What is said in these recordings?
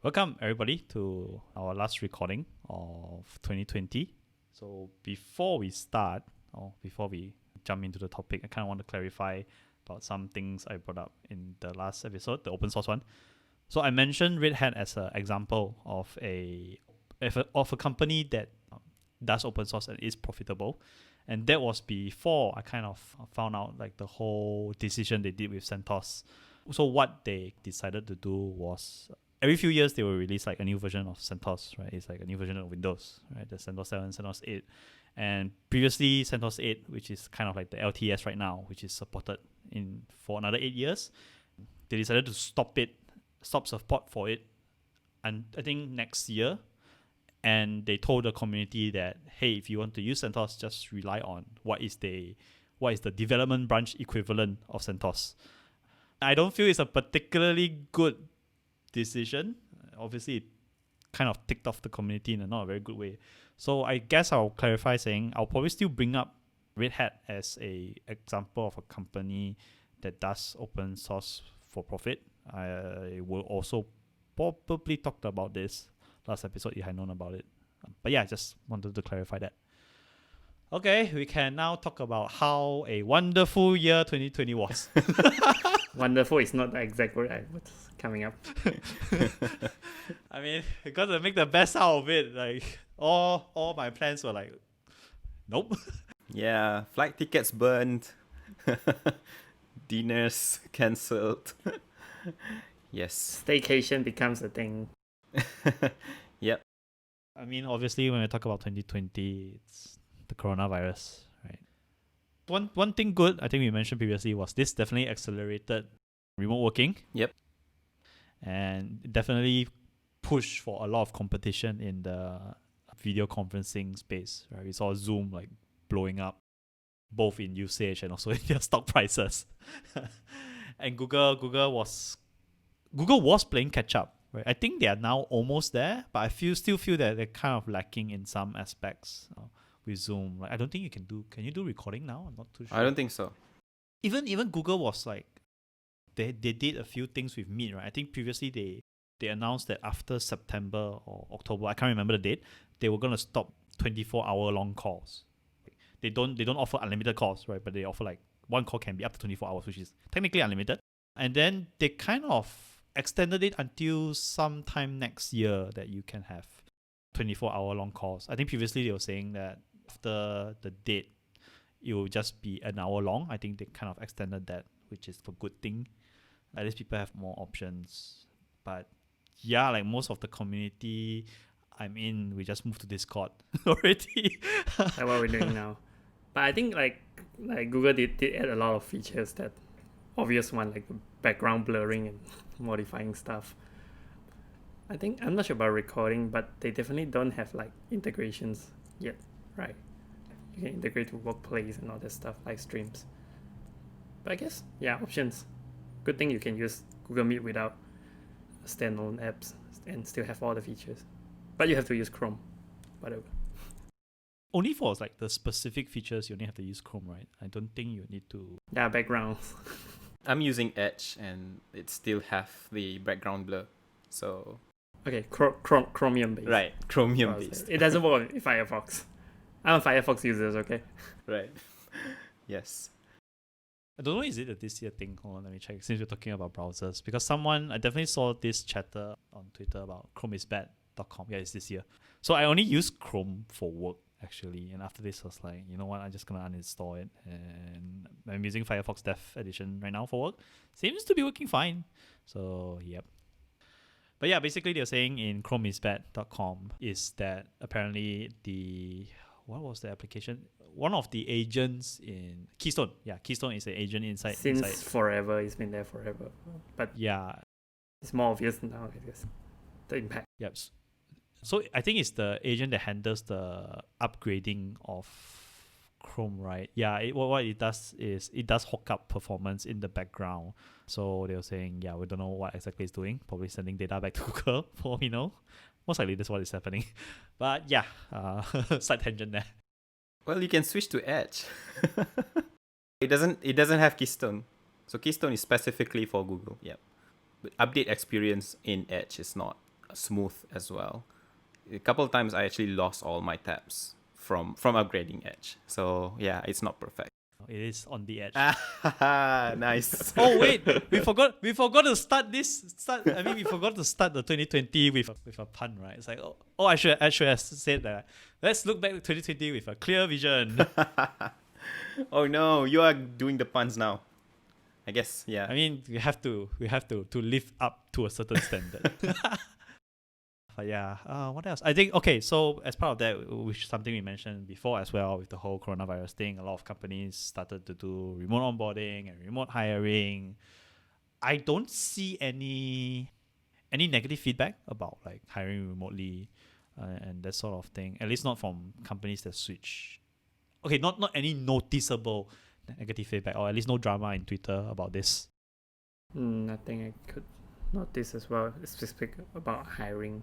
Welcome everybody to our last recording of 2020. So before we start, or before we jump into the topic, I kind of want to clarify about some things I brought up in the last episode, the open source one. So I mentioned Red Hat as an example of a company that does open source and is profitable. And that was before I kind of found out like the whole decision they did with CentOS. So what they decided to do was every few years they will release like a new version of CentOS, right? It's like a new version of Windows, right? The CentOS 7, CentOS 8. And previously CentOS 8, which is kind of like the LTS right now, which is supported for another 8 years, they decided to stop support for it, and I think next year. And they told the community that, hey, if you want to use CentOS, just rely on what is the development branch equivalent of CentOS. I don't feel it's a particularly good decision. Obviously, it kind of ticked off the community in a not a very good way. So I guess I'll clarify saying I'll probably still bring up Red Hat as a example of a company that does open source for profit. I will also probably talk about this last episode if I had known about it. But yeah, I just wanted to clarify that. Okay, we can now talk about how a wonderful year 2020 was. Wonderful is not the exact word I was coming up. I mean, I got to make the best out of it. Like all my plans were like, nope. Yeah, flight tickets burned, dinners cancelled. Yes. Staycation becomes a thing. Yep. I mean, obviously, when we talk about 2020, it's the coronavirus, right? One thing good I think we mentioned previously was this definitely accelerated remote working. Yep. And definitely pushed for a lot of competition in the video conferencing space, right? We saw Zoom like blowing up, both in usage and also in their stock prices. And Google was playing catch up. Right. I think they are now almost there, but I still feel that they're kind of lacking in some aspects with Zoom. Like I don't think can you do recording now? I'm not too sure. I don't think so. Even Google was like they did a few things with Meet, right? I think previously they announced that after September or October, I can't remember the date, they were gonna stop 24-hour long calls. They don't offer unlimited calls, right? But they offer like one call can be up to 24 hours, which is technically unlimited. And then they kind of extended it until sometime next year that you can have 24-hour long calls. I think previously they were saying that after the date, it will just be an hour long. I think they kind of extended that, which is a good thing. At least people have more options. But yeah, like most of the community I'm in, we just moved to Discord already. That's what we're doing now. But I think like Google did add a lot of features that obvious one, like background blurring and modifying stuff. I'm not sure about recording, but they definitely don't have like integrations yet, right? You can integrate to Workplace and all that stuff, like streams. But I guess, yeah, options. Good thing you can use Google Meet without standalone apps and still have all the features. But you have to use Chrome, whatever. Only for like the specific features, you only have to use Chrome, right? I don't think you need to. Yeah, backgrounds. I'm using Edge and it still have the background blur. So okay, Chromium based. right, Chromium based. It doesn't work with Firefox. I'm a Firefox user, okay? Right. Yes. I don't know, is it a this year thing? Hold on, let me check. Since we're talking about browsers, because I definitely saw this chatter on Twitter about chromeisbad.com. Yeah, it's this year. So I only use Chrome for work actually, and after this I was like, you know what, I'm just gonna uninstall it, and I'm using Firefox Dev Edition right now for work. Seems to be working fine. So yep. But yeah, basically they're saying in chromeisbad.com is that apparently what was the application? One of the agents in Keystone. Yeah, Keystone is an agent inside. Since forever, it's been there forever. But yeah, it's more obvious now, I guess. The impact. Yep. So I think it's the agent that handles the upgrading of Chrome, right? Yeah, what it does is it does hook up performance in the background. So they were saying, yeah, we don't know what exactly it's doing. Probably sending data back to Google for all we know. Most likely that's what is happening. But yeah, side tangent there. Well, you can switch to Edge. It doesn't have Keystone. So Keystone is specifically for Google. Yep. But update experience in Edge is not smooth as well. A couple of times I actually lost all my tabs from upgrading Edge. So yeah, it's not perfect. It is on the edge. Nice. Oh wait, we forgot to start this. We forgot to start the 2020 with a pun, right? It's like I should have said that. Let's look back to 2020 with a clear vision. Oh no, you are doing the puns now. I guess, yeah. I mean, we have to live up to a certain standard. But yeah, what else? I think, okay, so as part of that, which is something we mentioned before as well with the whole coronavirus thing, a lot of companies started to do remote onboarding and remote hiring. I don't see any negative feedback about like hiring remotely and that sort of thing. At least not from companies that switch. Okay, not any noticeable negative feedback, or at least no drama in Twitter about this. Nothing I could notice as well, specific about hiring.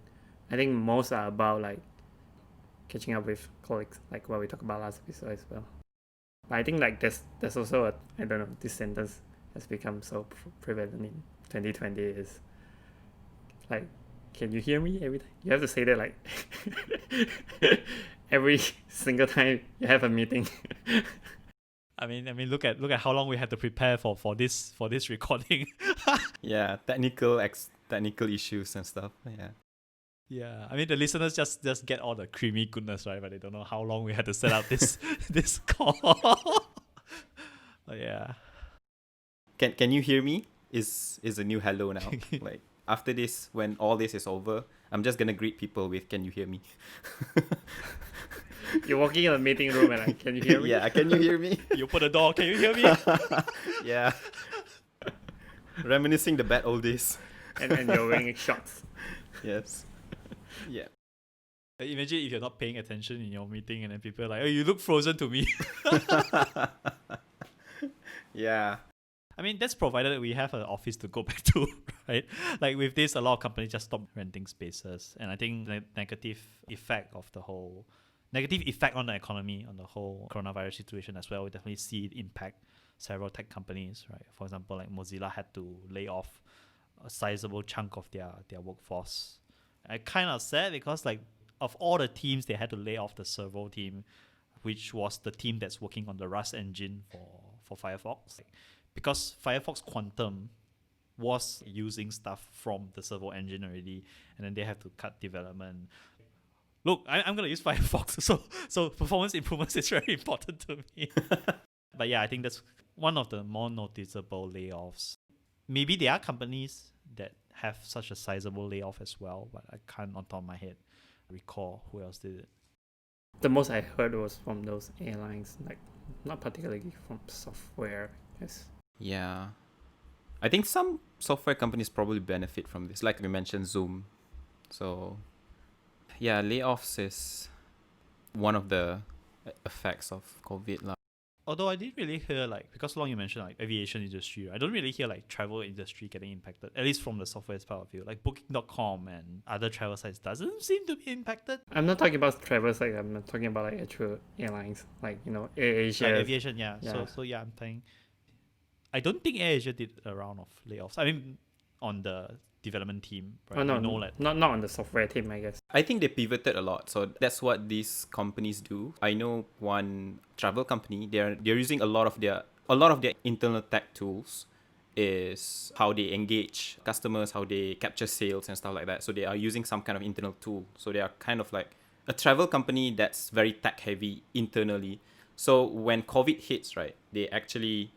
I think most are about like catching up with colleagues, like what we talked about last episode as well. But I think like there's also I don't know, this sentence has become so prevalent in 2020 is like, can you hear me every time? You have to say that like every single time you have a meeting. I mean, look at how long we had to prepare for this recording. Yeah, technical issues and stuff. Yeah. Yeah, I mean the listeners just get all the creamy goodness, right? But they don't know how long we had to set up this this call. But yeah. Can you hear me? Is a new hello now. Like after this, when all this is over, I'm just gonna greet people with "Can you hear me?" You're walking in the meeting room and like, can you hear me? Yeah, can you hear me? You open the door. Can you hear me? Yeah. Reminiscing the bad old days. and you're wearing shorts. Yes. Yeah. Imagine if you're not paying attention in your meeting and then people are like, "Oh, you look frozen to me." Yeah. I mean, that's provided we have an office to go back to, right? Like with this, a lot of companies just stop renting spaces. And I think the negative effect on the economy, on the whole coronavirus situation as well, we definitely see it impact several tech companies, right? For example, like Mozilla had to lay off a sizable chunk of their workforce. I kind of sad because like of all the teams, they had to lay off the servo team, which was the team that's working on the Rust engine for Firefox. Because Firefox Quantum was using stuff from the servo engine already, and then they have to cut development. Look, I'm gonna use Firefox, so performance improvements is very important to me. But yeah, I think that's one of the more noticeable layoffs. Maybe there are companies that have such a sizable layoff as well, but I can't on top of my head recall who else did it. The most I heard was from those airlines, like not particularly from software. Yes. Yeah. I think some software companies probably benefit from this, like we mentioned Zoom. So yeah, layoffs is one of the effects of COVID. Although I didn't really hear because long you mentioned like aviation industry, I don't really hear like travel industry getting impacted, at least from the software part of view. Like Booking.com and other travel sites doesn't seem to be impacted. I'm not talking about travel site, I'm not talking about like actual airlines, like, you know, AirAsia. Like aviation, yeah. So yeah, I'm saying I don't think AirAsia did a round of layoffs. I mean, on the development team, right? Oh no, not on the software team, I guess. I think they pivoted a lot, so that's what these companies do. I know one travel company, they're using a lot of their internal tech tools is how they engage customers, how they capture sales and stuff like that. So they are using some kind of internal tool. So they are kind of like a travel company that's very tech heavy internally. So when COVID hits, right, they actually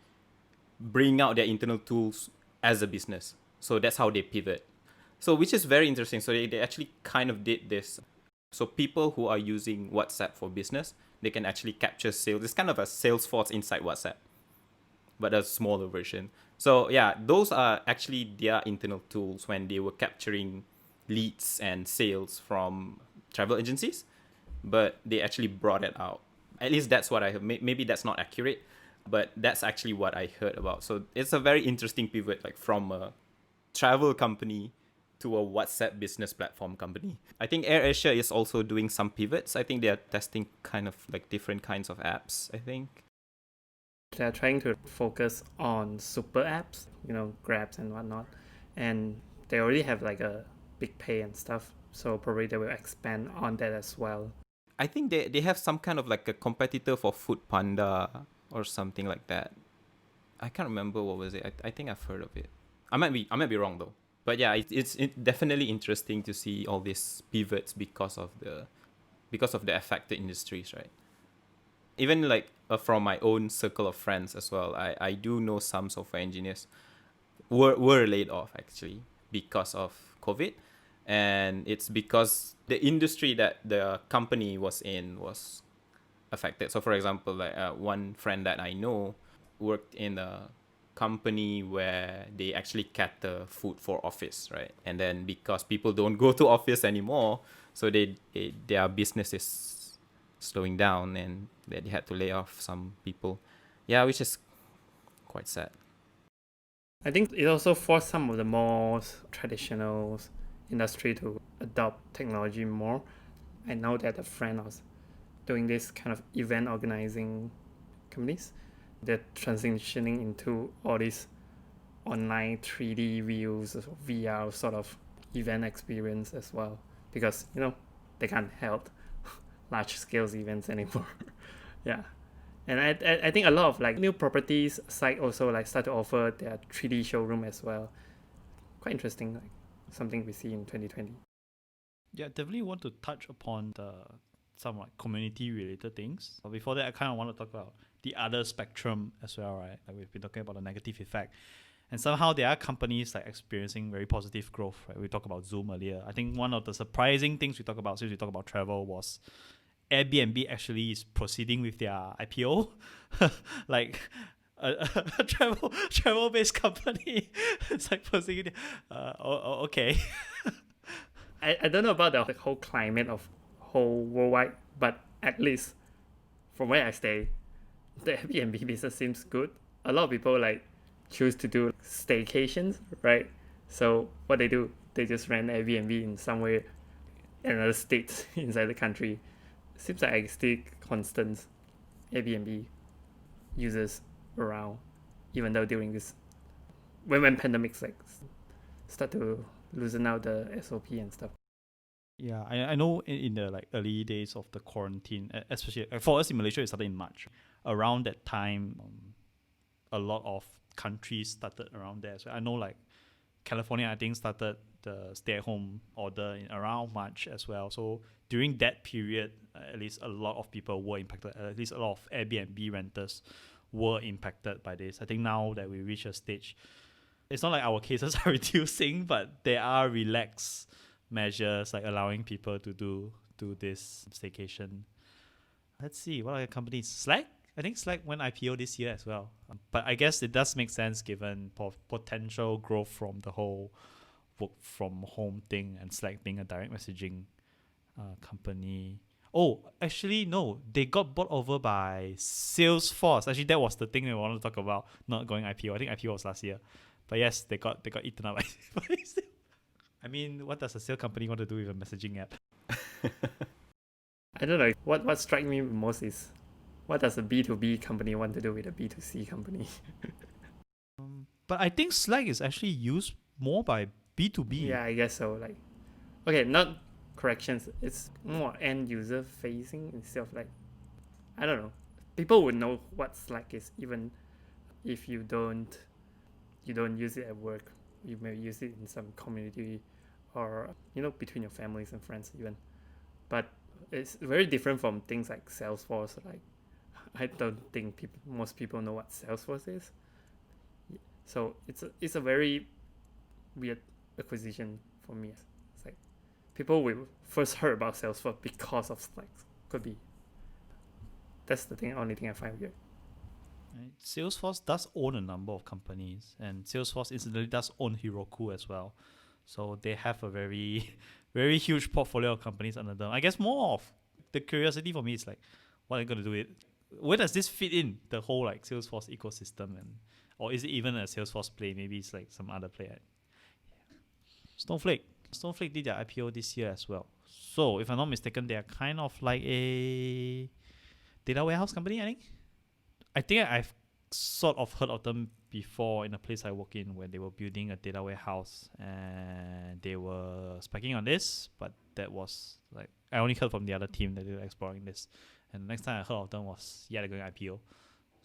bring out their internal tools as a business. So that's how they pivot. So which is very interesting. So they actually kind of did this. So people who are using WhatsApp for business, they can actually capture sales. It's kind of a Salesforce inside WhatsApp, but a smaller version. So yeah, those are actually their internal tools when they were capturing leads and sales from travel agencies, but they actually brought it out. At least that's what I heard. Maybe that's not accurate, but that's actually what I heard about. So it's a very interesting pivot, like from a travel company to a WhatsApp business platform company. I think AirAsia is also doing some pivots. I think they are testing kind of like different kinds of apps, I think. They're trying to focus on super apps, you know, Grabs and whatnot. And they already have like a big pay and stuff. So probably they will expand on that as well. I think they have some kind of like a competitor for Food Panda or something like that. I can't remember what was it. I think I've heard of it. I might be wrong though. But yeah, it's definitely interesting to see all these pivots because of the affected industries, right? Even like from my own circle of friends as well, I do know some software engineers were laid off actually because of COVID, and it's because the industry that the company was in was affected. So for example, like one friend that I know worked in a company where they actually cater food for office, right? And then because people don't go to office anymore, so their business is slowing down, and they had to lay off some people. Yeah, which is quite sad. I think it also forced some of the more traditional industry to adopt technology more. I know that a friend was doing this kind of event organizing companies. They're transitioning into all these online 3D views, VR sort of event experience as well, because they can't hold large scale events anymore. Yeah. And I think a lot of like new properties site also like start to offer their 3D showroom as well. Quite interesting, like something we see in 2020. Yeah, definitely want to touch upon some like community related things. But before that, I kind of want to talk about the other spectrum as well, right? Like we've been talking about the negative effect, and somehow there are companies like experiencing very positive growth. Right? We talked about Zoom earlier. I think one of the surprising things we talk about since we talk about travel was Airbnb actually is proceeding with their IPO. Like a travel based company. It's like proceeding. Okay. I don't know about the whole climate of whole worldwide, but at least from where I stay, the Airbnb business seems good. A lot of people like choose to do staycations, right? So what they do, they just rent Airbnb in somewhere in another state inside the country. Seems like I see constant Airbnb users around, even though during this when pandemics like start to loosen out the SOP and stuff. Yeah, I know in the like early days of the quarantine, especially for us in Malaysia, it started in March. Around that time, a lot of countries started around there. So I know like California, I think, started the stay-at-home order in around March as well. So during that period, at least a lot of people were impacted. At least a lot of Airbnb renters were impacted by this. I think now that we reach a stage, it's not like our cases are reducing, but there are relaxed measures like allowing people to do this staycation. Let's see, what other companies? Slack? I think Slack went IPO this year as well. But I guess it does make sense given potential growth from the whole work from home thing and Slack being a direct messaging company. Oh, actually, no. They got bought over by Salesforce. Actually, that was the thing we wanted to talk about, not going IPO. I think IPO was last year. But yes, they got eaten up by Salesforce. I mean, what does a sales company want to do with a messaging app? I don't know. What strikes me most is what does a B2B company want to do with a B2C company? But I think Slack is actually used more by B2B. Yeah, I guess so. Like, okay, not corrections. It's more end user facing instead of like, I don't know. People would know what Slack is even if you don't use it at work. You may use it in some community or between your families and friends even. But it's very different from things like Salesforce. Like, I don't think most people know what Salesforce is. So it's a very weird acquisition for me. It's like people will first heard about Salesforce because of Slack. Could be. That's the only thing I find weird. Right. Salesforce does own a number of companies, and Salesforce incidentally does own Heroku as well. So they have a very, very huge portfolio of companies under them. I guess more of the curiosity for me is like, what are you going to do with it? Where does this fit in the whole like Salesforce ecosystem, or is it even a Salesforce play? Maybe it's like some other play. Snowflake did their IPO this year as well. So if I'm not mistaken, they are kind of like a data warehouse company. I think I've sort of heard of them before in a place I work in when they were building a data warehouse and they were speccing on this, but that was like I only heard from the other team that they were exploring this. And the next time I heard of them was they're going IPO.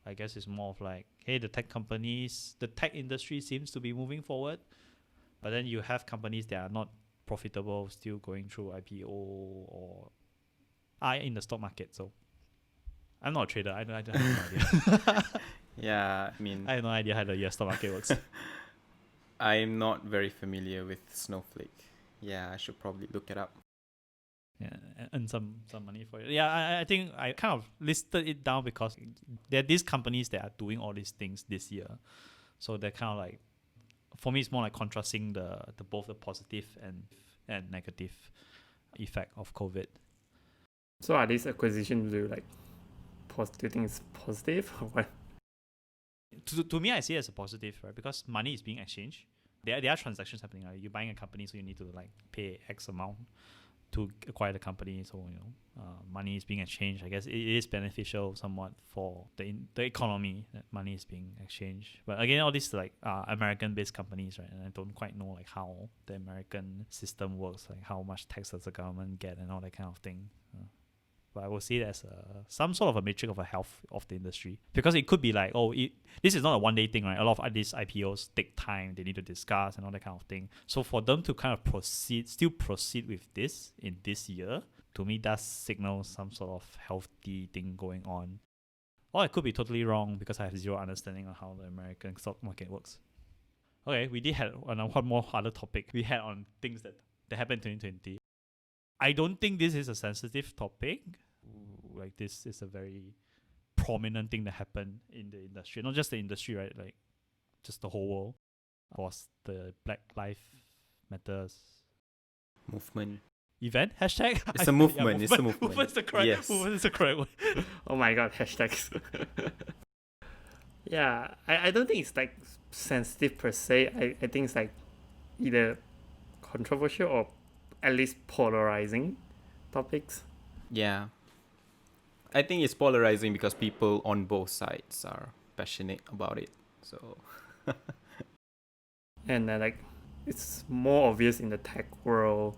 I guess it's more of like, hey, the tech industry seems to be moving forward, but then you have companies that are not profitable still going through IPO or are in the stock market. So I'm not a trader. I have no idea. Yeah, I mean, I have no idea how the US stock market works. I'm not very familiar with Snowflake. Yeah, I should probably look it up. Yeah, and earn some money for it. Yeah, I think I kind of listed it down because there are these companies that are doing all these things this year. So they're kind of like, for me, it's more like contrasting the both the positive and negative effect of COVID. So are these acquisitions do you think it's positive or what? To me, I see it as a positive, right? Because money is being exchanged. There are transactions happening. Right? You're buying a company, so you need to like pay X amount to acquire the company. So money is being exchanged. I guess it is beneficial somewhat for the economy that money is being exchanged. But again, all these like American-based companies, right? And I don't quite know like how the American system works, like how much tax does the government get and all that kind of thing. But I will see it as some sort of a metric of a health of the industry, because it could be like, this is not a one-day thing, right? A lot of these IPOs take time; they need to discuss and all that kind of thing. So for them to kind of still proceed with this in this year, to me, does signal some sort of healthy thing going on. Or it could be totally wrong because I have zero understanding on how the American stock market works. Okay, we did have one more other topic we had on things that happened in 2020. I don't think this is a sensitive topic. Like, this is a very prominent thing that happened in the industry. Not just the industry, right? Like, just the whole world. Was the Black Lives Matters Movement. event? Hashtag? It's a movement. Yeah, It's a movement. Movement is the correct, Yes. movement is the correct word. Oh my god, hashtags. Yeah, I don't think it's like sensitive per se. I think it's like either controversial or at least polarizing topics. Yeah. I think it's polarizing because people on both sides are passionate about it. So And like it's more obvious in the tech world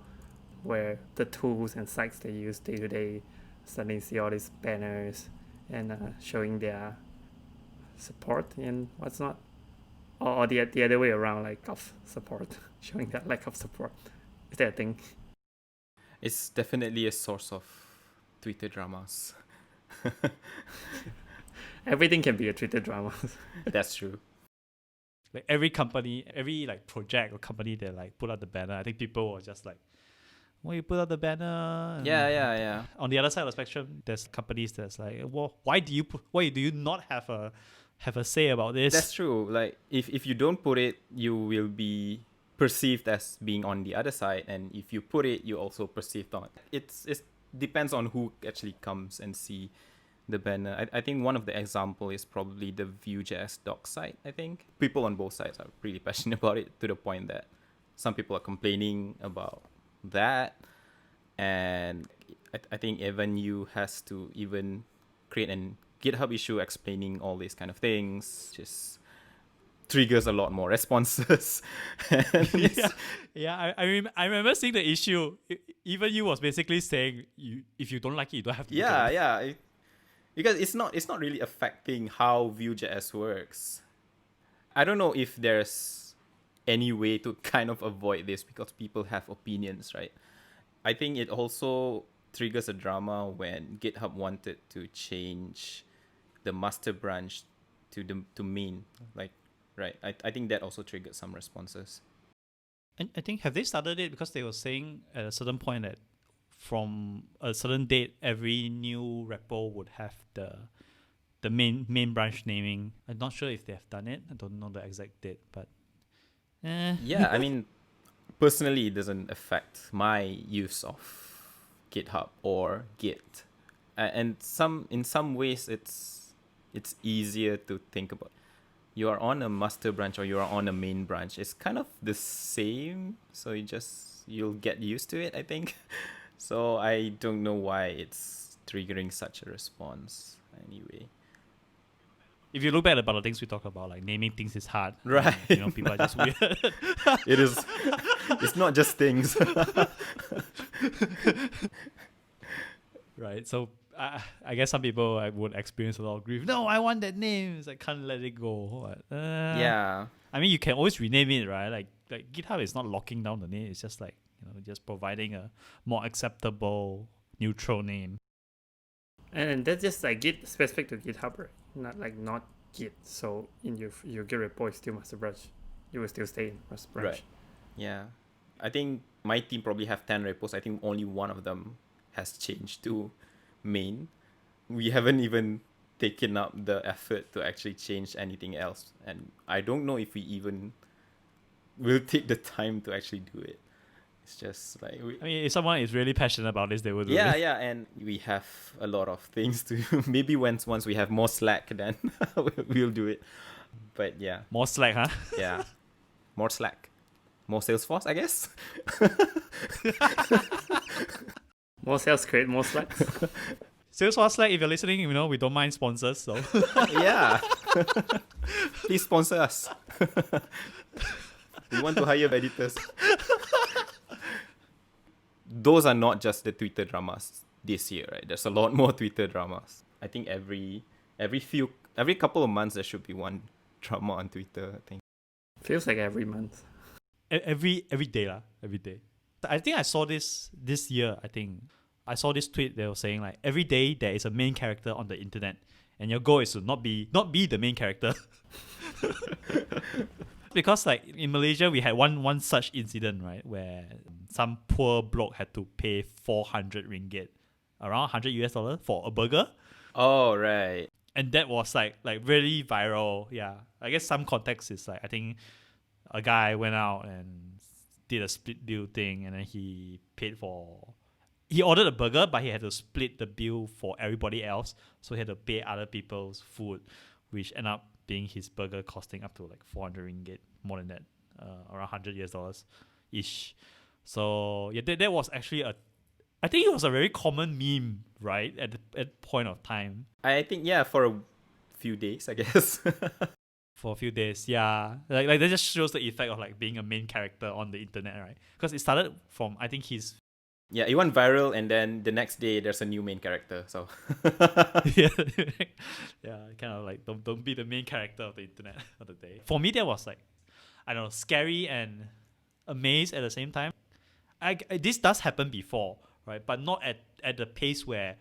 where the tools and sites they use day to day, suddenly see all these banners and showing their support and what's not, or the other way around, like of support, showing that lack of support. Is that a thing? it's definitely a source of Twitter dramas. Everything can be a Twitter drama. That's true. Like every company, every like project or company that like put out the banner, I think people were just like, "Why you put out the banner?" And Yeah. on the other side of the spectrum, there's companies that's like, "Well, why do you not have a say about this?" That's true. Like if you don't put it, you will be perceived as being on the other side, and if you put it, you also perceived on. It depends on who actually comes and see the banner. I think one of the example is probably the Vue.js doc site. I think people on both sides are really passionate about it to the point that some people are complaining about that, and I think even you has to even create an GitHub issue explaining all these kind of things. Just triggers a lot more responses. I remember seeing the issue. Even you was basically saying, if you don't like it, you don't have to. Yeah. Because it's not really affecting how Vue.js works. I don't know if there's any way to kind of avoid this because people have opinions, right? I think it also triggers a drama when GitHub wanted to change the master branch to main, like, right? I think that also triggered some responses. And I think, have they started it because they were saying at a certain point that from a certain date, every new repo would have the main branch naming. I'm not sure if they have done it. I don't know the exact date, but Yeah, I mean, personally, it doesn't affect my use of GitHub or Git, and in some ways, it's easier to think about. You are on a master branch or you are on a main branch. It's kind of the same, so you'll get used to it, I think. So I don't know why it's triggering such a response anyway. if you look back about the things we talk about, like naming things is hard. Right. You know, people are just weird. It is. It's not just things. Right. So I guess some people would experience a lot of grief. No, I want that name. It's like can't let it go. But, Yeah. I mean, you can always rename it, right? Like GitHub is not locking down the name. It's just like, you know, just providing a more acceptable neutral name. And that's just like Git specific to GitHub, right? Not Git. So in your Git repo, you still master branch. You will still stay in master branch. Right. Yeah. I think my team probably have 10 repos. I think only one of them has changed to main. We haven't even taken up the effort to actually change anything else. And I don't know if we even will take the time to actually do it. It's just like... I mean, if someone is really passionate about this, they will do yeah, it. yeah. And we have a lot of things to... Maybe once we have more Slack, then we'll do it. But yeah. More Slack, huh? Yeah. More Slack. More Salesforce, I guess. More sales create more Slacks. Salesforce Slack, if you're listening, you know, we don't mind sponsors, so... Yeah. Please sponsor us. We want to hire editors. Those are not just the Twitter dramas this year, right? There's a lot more Twitter dramas. I think every couple of months there should be one drama on Twitter, I think. Feels like every month. Every day. I think I saw this year, I saw this tweet that was saying like every day there is a main character on the internet and your goal is to not be the main character. Because like in Malaysia we had one such incident, right, where some poor bloke had to pay 400 ringgit, around $100 for a burger. Oh, right. And that was like really viral. Yeah. I guess some context is like I think a guy went out and did a split bill thing and then he ordered a burger but he had to split the bill for everybody else. So he had to pay other people's food, which ended up being his burger costing up to like 400 ringgit, more than that, around $100 ish. So yeah, that was actually I think it was a very common meme, right, at that point of time. I think, yeah, for a few days, I guess. For a few days, yeah. Like that just shows the effect of like being a main character on the internet, right? Because it started from, I think his... Yeah, it went viral and then the next day there's a new main character, so... yeah, kind of like don't be the main character of the internet of the day. For me, that was like, I don't know, scary and amazed at the same time. This does happen before, right? But not at the pace where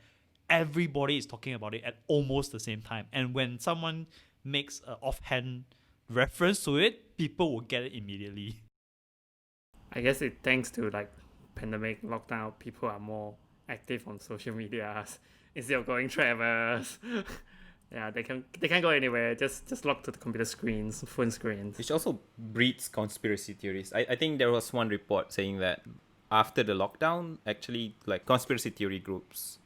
everybody is talking about it at almost the same time. And when someone makes an offhand reference to it, people will get it immediately. I guess it thanks to like pandemic lockdown, people are more active on social media instead of going travels. Yeah, they can't go anywhere. Just lock to the computer screens, phone screens. Which also breeds conspiracy theories. I think there was one report saying that after the lockdown, actually, like conspiracy theory groups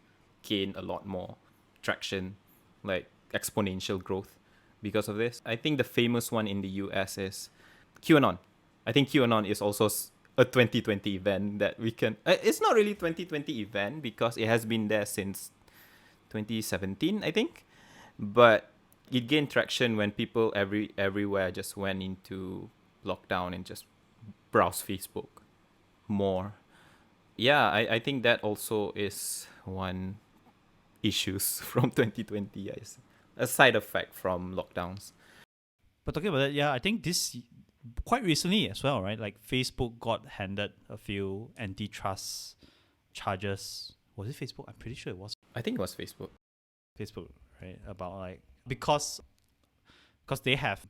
gained a lot more traction, like exponential growth because of this. I think the famous one in the US is QAnon. I think QAnon is also a 2020 event that we can... It's not really 2020 event because it has been there since 2017, I think. But it gained traction when people everywhere just went into lockdown and just browse Facebook more. Yeah, I think that also is one issues from 2020, guys. A side effect from lockdowns. But talking about that, yeah, I think this quite recently as well, right? Like Facebook got handed a few antitrust charges. Was it Facebook? I'm pretty sure it was. I think it was Facebook. Facebook, right? About like because they have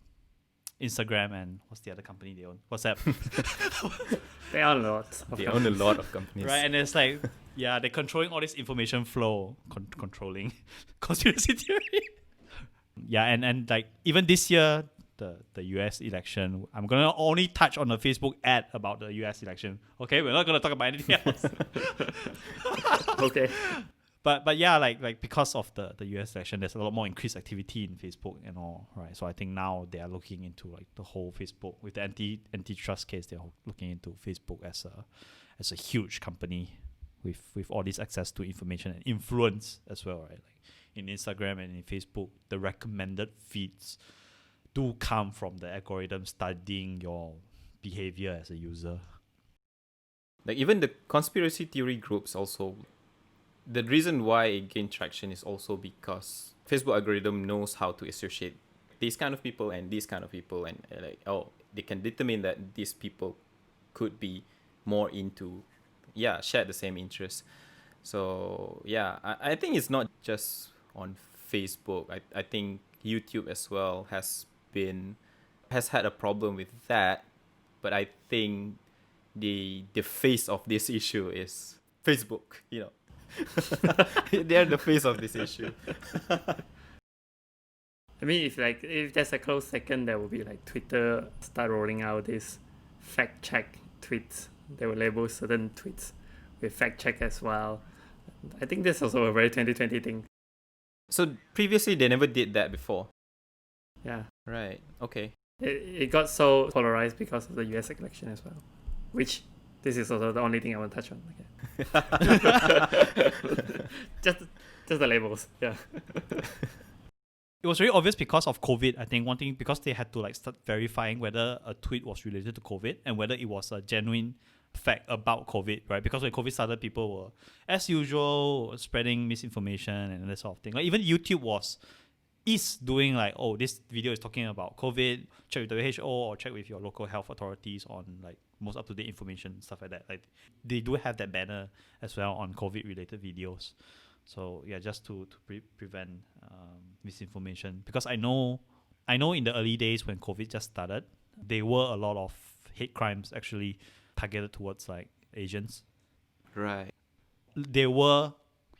Instagram and what's the other company they own? WhatsApp. They own a lot. They own a lot of companies. Right, and it's like, yeah, they're controlling all this information flow, controlling conspiracy theory. Yeah, and like even this year, the US election, I'm gonna only touch on the Facebook ad about the US election. Okay, we're not gonna talk about anything else. Okay. But yeah, like because of the US election, there's a lot more increased activity in Facebook and all, right? So I think now they are looking into like the whole Facebook with the antitrust case. They're looking into Facebook as a huge company. with all this access to information and influence as well, right? Like in Instagram and in Facebook, the recommended feeds do come from the algorithm studying your behavior as a user. Like even the conspiracy theory groups also, the reason why it gained traction is also because Facebook algorithm knows how to associate these kind of people and these kind of people, and like, oh, they can determine that these people could be more into, share the same interests. So I think it's not just on Facebook. I think YouTube as well has had a problem with that, but I think the face of this issue is Facebook. They're the face of this issue. I mean, if there's a close second, there will be like Twitter start rolling out this fact check tweets. They will label certain tweets with fact check as well. I think this is also a very 2020 thing. So previously they never did that before. Yeah. Right. Okay. It got so polarized because of the US election as well, which this is also the only thing I want to touch on. Okay. just the labels. Yeah. It was very obvious because of COVID. I think one thing, because they had to like start verifying whether a tweet was related to COVID and whether it was a genuine fact about COVID, right? Because when COVID started, people were, as usual, spreading misinformation and that sort of thing. Like even YouTube is doing like, oh, this video is talking about COVID, check with WHO or check with your local health authorities on like most up-to-date information, stuff like that. Like they do have that banner as well on COVID-related videos. So yeah, just to prevent misinformation. Because I know in the early days when COVID just started, there were a lot of hate crimes actually targeted towards like Asians. Right. There were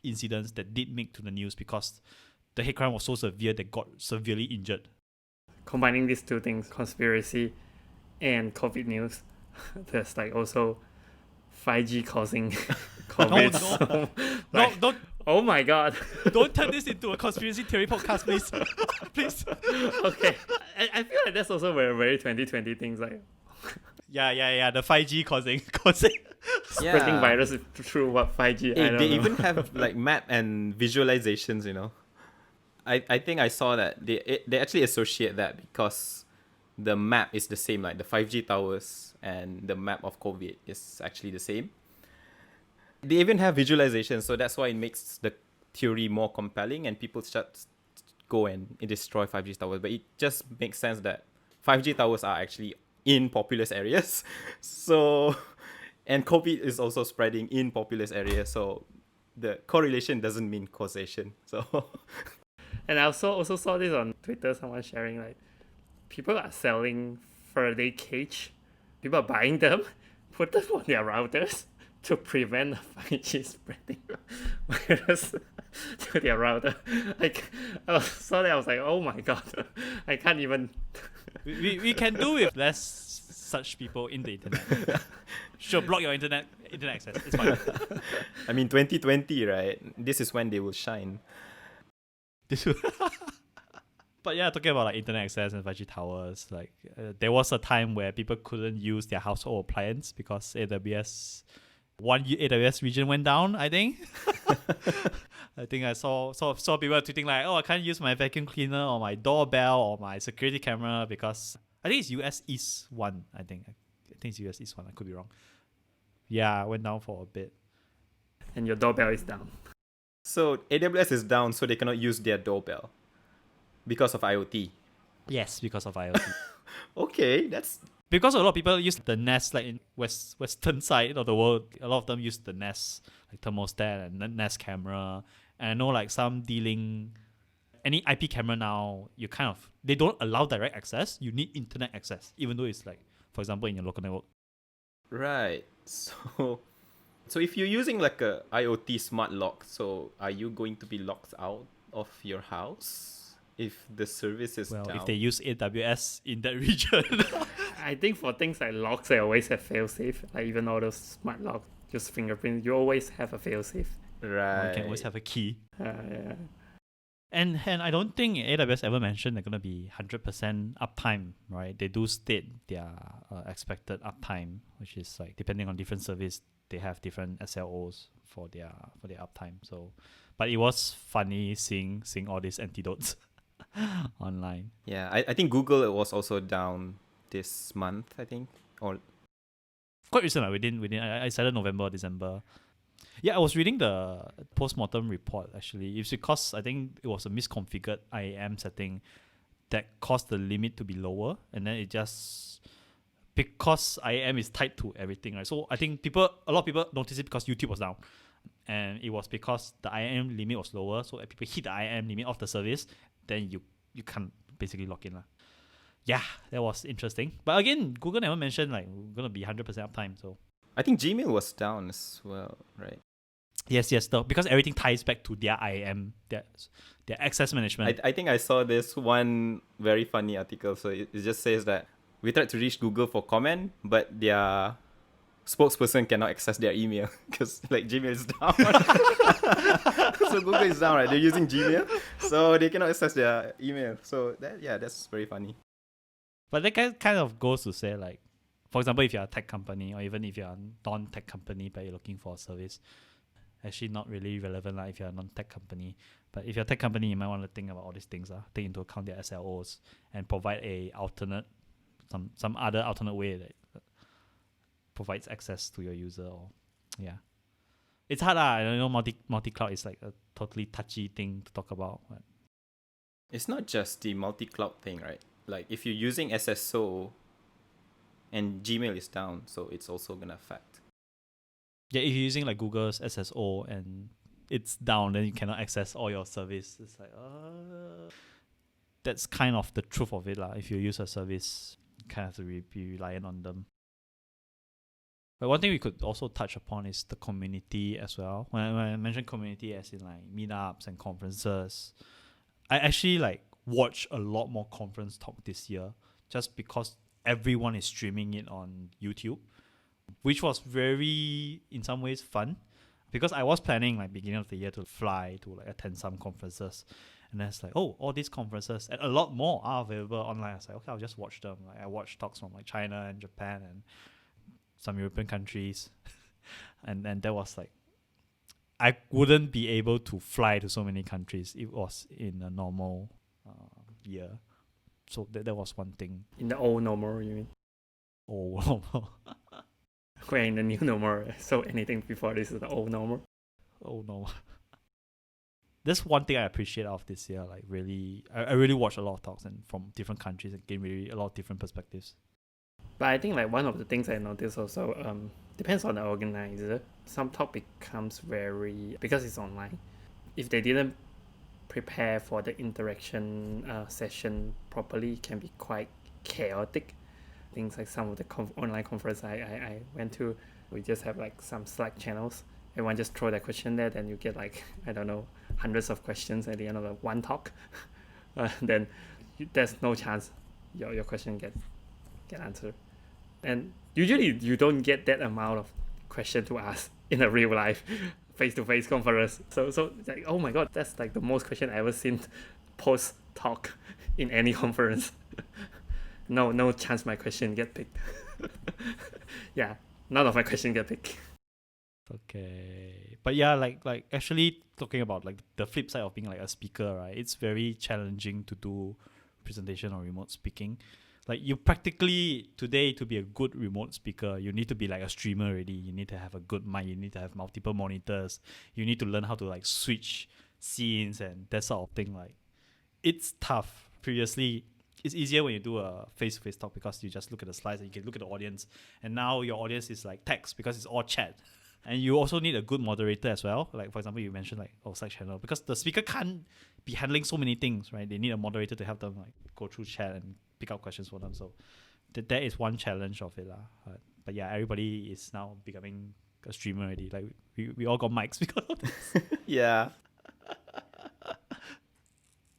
incidents that did make to the news because the hate crime was so severe that got severely injured. Combining these two things, conspiracy and COVID news, there's like also 5G causing COVID. No, don't. Oh my god. Don't turn this into a conspiracy theory podcast, please. Please. Okay. I feel like that's also very 2020 things like Yeah. The 5G causing spreading virus through what 5G. I don't know. Even have like map and visualizations. I think I saw that they actually associate that because the map is the same, like the 5G towers and the map of COVID is actually the same. They even have visualization, so that's why it makes the theory more compelling and people start go and destroy 5G towers. But it just makes sense that 5G towers are actually in populous areas. So, and COVID is also spreading in populous areas. So the correlation doesn't mean causation. So, and I also saw this on Twitter, someone sharing like people are selling Faraday cage. People are buying them, put them on their routers to prevent the 5G spreading virus to their router. Like I saw that, I was like, oh my god, I can't even. we can do with less such people in the internet. Sure, block your internet access. It's fine. I mean, 2020, right? This is when they will shine. But yeah, talking about like internet access and 5G towers, like there was a time where people couldn't use their household appliance because one AWS region went down, I think. I think I saw people tweeting like, oh, I can't use my vacuum cleaner or my doorbell or my security camera because I think it's US East 1, I think it's US East 1, I could be wrong. Yeah, I went down for a bit. And your doorbell is down. So AWS is down, so they cannot use their doorbell because of IoT. Yes, because of IoT. Okay, that's... Because a lot of people use the Nest, like in western side of the world, a lot of them use the Nest, like thermostat and Nest camera. And I know like some dealing, any IP camera now, they don't allow direct access. You need internet access, even though it's like, for example, in your local network. Right. So if you're using like a IoT smart lock, so are you going to be locked out of your house if the service is down? Well, if they use AWS in that region. I think for things like locks, they always have failsafe. Like even all those smart locks, just fingerprint, you always have a failsafe. Right. You can always have a key. Yeah. And I don't think AWS ever mentioned they're going to be 100% uptime, right? They do state their expected uptime, which is like depending on different service, they have different SLOs for their uptime. So, but it was funny seeing all these antidotes online. Yeah, I think Google was also down this month, I think. Or Quite recent, I started November, December. Yeah, I was reading the post-mortem report actually. It's because I think it was a misconfigured IAM setting that caused the limit to be lower, and then it just because IAM is tied to everything, right? So I think a lot of people noticed it because YouTube was down, and it was because the IAM limit was lower. So if people hit the IAM limit of the service, then you can't basically log in lah. Yeah, that was interesting. But again, Google never mentioned like we're gonna be 100% uptime. So I think Gmail was down as well, right? yes, because everything ties back to their IAM, their access management. I think I saw this one very funny article. So it just says that we tried to reach Google for comment, but their spokesperson cannot access their email because like Gmail is down. So Google is down, right? They're using Gmail, so they cannot access their email. So that's very funny. But that kind of goes to say like, for example, if you're a tech company or even if you're a non-tech company but you're looking for a service, actually not really relevant like if you're a non-tech company. But if you're a tech company, you might want to think about all these things, take into account their SLOs and provide some other alternate way that provides access to your user. Or yeah, it's hard multi-cloud is like a totally touchy thing to talk about. But it's not just the multi-cloud thing, right? Like if you're using SSO and Gmail is down, so it's also gonna affect. Yeah, if you're using like Google's SSO and it's down, then you cannot access all your service. It's like, that's kind of the truth of it lah. If you use a service, you kind of have to be reliant on them. But one thing we could also touch upon is the community as well. When I mention community as in like meetups and conferences, I actually like watch a lot more conference talk this year just because everyone is streaming it on YouTube, which was very, in some ways, fun. Because I was planning like beginning of the year to fly to like attend some conferences, and then it's like, oh, all these conferences and a lot more are available online. I was like, okay, I'll just watch them. Like I watched talks from like China and Japan and some European countries, and that was like, I wouldn't be able to fly to so many countries. It was in a normal year, so that was one thing. In the old normal, you mean? Oh, normal. We're in the new normal, so anything before this is the old normal. Oh no. That's one thing I appreciate of this year. Like really, I really watch a lot of talks and from different countries and gain really a lot of different perspectives. But I think like one of the things I noticed also depends on the organizer. Some talk becomes very, because it's online, if they didn't prepare for the interaction session properly, it can be quite chaotic. Things like some of the online conference I went to, we just have like some Slack channels. Everyone just throw their question there, then you get like, I don't know, hundreds of questions at the end of the one talk. Then there's no chance your question get answered. And usually you don't get that amount of question to ask in a real life face-to-face conference. So like, oh my god, that's like the most question I ever seen post talk in any conference. No chance my question get picked. Yeah, none of my question get picked. Okay, but yeah, like actually talking about like the flip side of being like a speaker, right? It's very challenging to do presentation or remote speaking. Like you practically today, to be a good remote speaker, you need to be like a streamer already. You need to have a good mic. You need to have multiple monitors. You need to learn how to like switch scenes and that sort of thing. Like it's tough. Previously, it's easier when you do a face-to-face talk because you just look at the slides and you can look at the audience. And now your audience is like text because it's all chat. And you also need a good moderator as well. Like for example, you mentioned like Slack channel, because the speaker can't be handling so many things, right? They need a moderator to help them like go through chat and pick out questions for them. So that is one challenge of it lah. But yeah, everybody is now becoming a streamer already. Like we all got mics because of this. Yeah.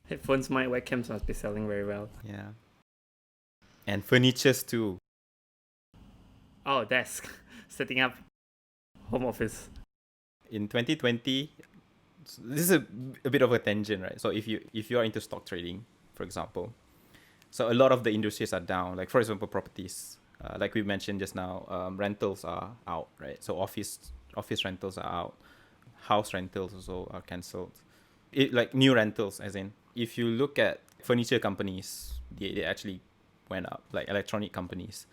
Headphones, mic, webcams must be selling very well. Yeah. And furnitures too. Oh, desk. Setting up home office. In 2020, this is a bit of a tangent, right? So if you are into stock trading, for example, so a lot of the industries are down. Like for example, properties, like we mentioned just now, rentals are out, right? So office rentals are out. house rentals also are cancelled. Like new rentals, as in, if you look at furniture companies, they actually went up, like electronic companies,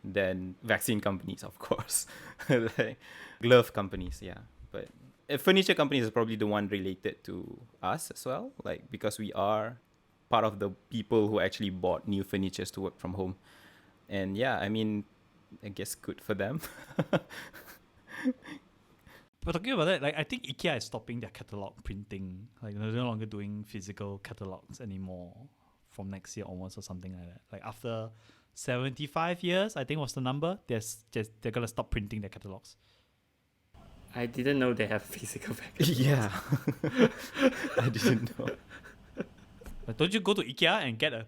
then vaccine companies, of course, like glove companies, yeah. But furniture companies is probably the one related to us as well, like because we are part of the people who actually bought new furnitures to work from home. And yeah, I mean, I guess good for them. But talking about that, like I think IKEA is stopping their catalog printing. Like they're no longer doing physical catalogs anymore from next year onwards or something like that. Like after 75 years, I think was the number. They're gonna stop printing their catalogs. I didn't know they have physical packages. Yeah, I didn't know. But don't you go to IKEA and get a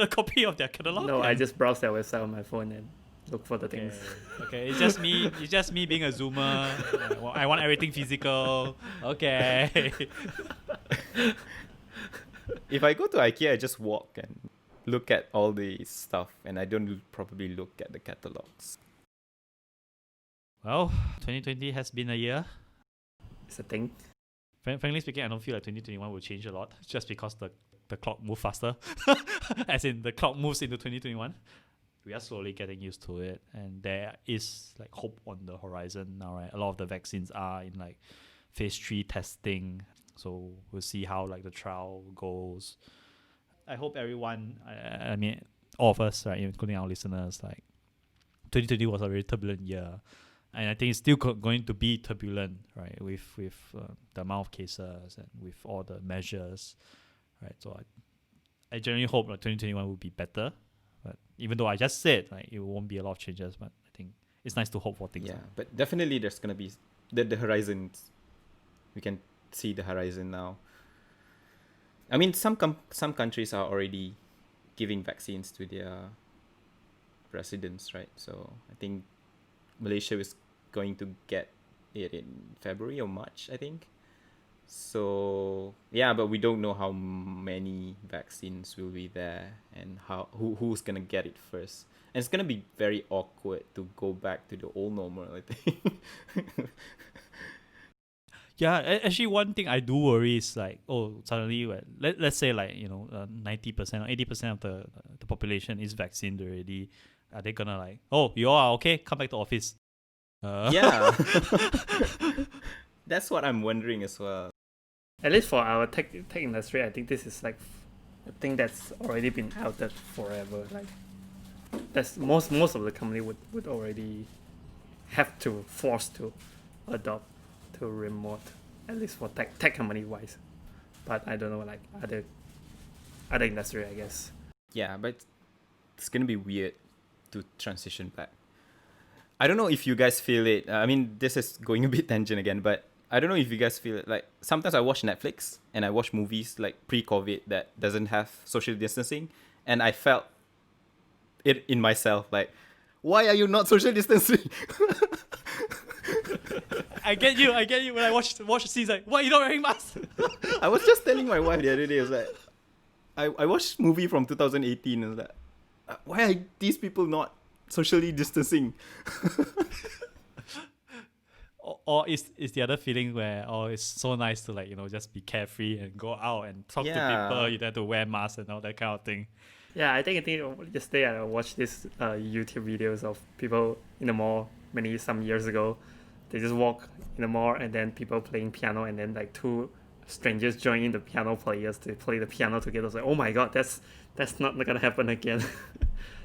copy of their catalog? No, I just browse their website on my phone and look for the Okay, things. okay. It's just me. It's just me being a zoomer. I want everything physical. Okay. If I go to IKEA, I just walk and look at all the stuff, and I don't probably look at the catalogs. Well, 2020 has been a year. It's a thing. Frankly speaking, I don't feel like 2021 will change a lot just because the clock moves faster. As in, the clock moves into 2021. We are slowly getting used to it, and there is like hope on the horizon now, right? A lot of the vaccines are in like phase 3 testing, so we'll see how like the trial goes. I hope everyone, I mean, all of us, right, including our listeners, like 2020 was a very turbulent year, and I think it's still going to be turbulent, right, with the amount of cases and with all the measures, right? So I generally hope that 2021 will be better. But even though I just said like it won't be a lot of changes, but I think it's nice to hope for things. Yeah, but definitely there's gonna be the horizons. We can see the horizon now. I mean, some countries are already giving vaccines to their residents, right? So I think Malaysia is going to get it in February or March, I think. So yeah, but we don't know how many vaccines will be there and who's gonna get it first. And it's gonna be very awkward to go back to the old normal, I think. Yeah, actually, one thing I do worry is like, oh, suddenly, let's say like 90% or 80% of the population is vaccinated already. Are they gonna like, oh, you all are okay? Come back to office. Yeah, that's what I'm wondering as well. At least for our tech industry, I think this is like a thing that's already been outed forever. Like that's most of the company would already have to force to adopt to remote, at least for tech company wise. But I don't know, like other industry, I guess. Yeah, but it's gonna be weird to transition back. I don't know if you guys feel it. I mean, this is going a bit tangent again, but I don't know if you guys feel it. Like sometimes I watch Netflix and I watch movies like pre-COVID that doesn't have social distancing, and I felt it in myself. Like, why are you not social distancing? I get you. When I watch the scenes, like, why are you not wearing masks? I was just telling my wife the other day. I was like, I watched movie from 2018 and was like, why are these people not socially distancing? Or is the other feeling where it's so nice to like just be carefree and go out and talk to people. You don't have to wear masks and all that kind of thing. Yeah, I think yesterday I watched this YouTube videos of people in the mall some years ago. They just walk in the mall and then people playing piano, and then like two strangers join in the piano players to play the piano together. It's like, oh my god, that's not gonna happen again.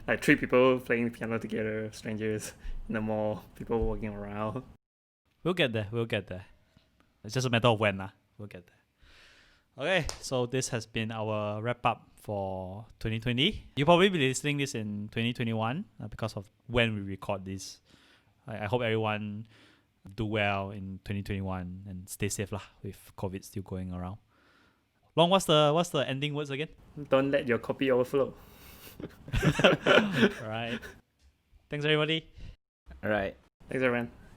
Like 3 people playing piano together, strangers in the mall, people walking around. We'll get there. It's just a matter of when. We'll get there. Okay, so this has been our wrap up for 2020. You'll probably be listening this in 2021 because of when we record this. I hope everyone do well in 2021 and stay safe with COVID still going around. Long, what's the ending words again? Don't let your Kopi overflow. All right. Thanks, everybody. All right. Thanks, everyone.